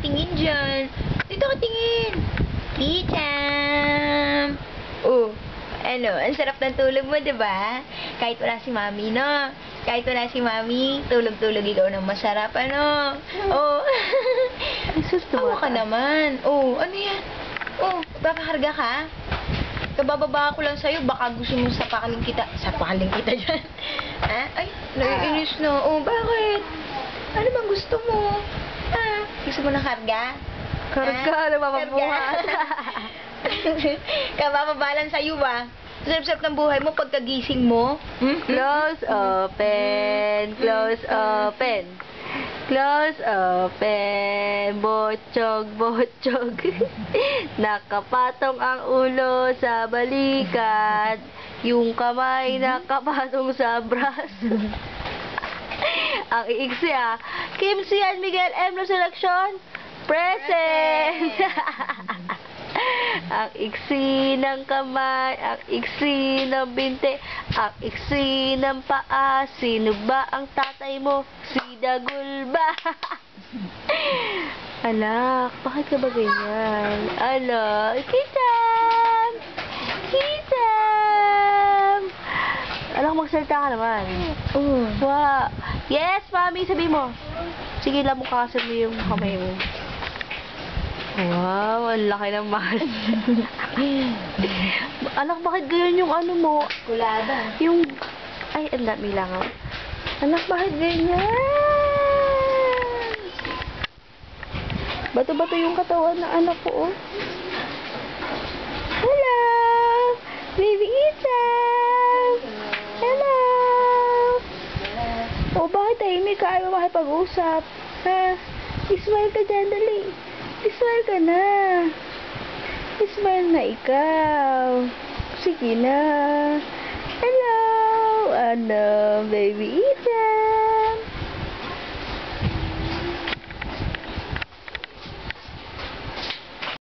nakatingin dyan. Dito ka tingin. Kicham! Oh, ano, ang sarap ng tulog mo, diba? Kahit wala si Mami, no? Kahit wala si Mami, tulog-tulog ikaw ng masarap, ano? Oh. Tawa ka naman. Oh, ano yan? Oh, papakarga ka? Kabababa ko lang sa'yo, baka gusto mo sapakalin kita. Sapakalin kita dyan. Ha? Ay, naiinis na. Oh, bakit? Ano bang gusto mo? Ha? Gusto mo ng karga? Karga, namabuhat. Kabababa lang sa'yo ba? Sarap-sarap ng buhay mo pagkagising mo. Close, open. Close, open. Close, open. Botchog, botchog. Nakapatong ang ulo sa balikat. Yung kamay nakapatong sa braso. Ang iiksi Kim Sian Miguel M. No seleksyon. Present! Ang iksi ng kamay, ang iksi ng binte, ang iksi ng paa. Sino ba ang tatay mo? Si Dagul ba? Anak, bakit ka ba ganyan? Anak, Kitam! Kitam! Anak, magsalita ka naman. Wow. Yes, Mami, sabi mo. Sige lang, mukasan mo yung kamay mo. Wow, ang laki ng mas. Anak, bakit ganyan yung ano mo? Kulada. Yung... Ay, ang dami lang Anak, bakit ganyan? Bato-bato yung katawan ng anak ko, oh. Hello! Baby Ethan! Hello! Oh, bakit tahimik ka? Ayaw makipag-usap. Ha? Ismail ka dyan, dali. Ismail ka na. Ismail na ikaw. Sige na. Hello! Ano, baby Ethan?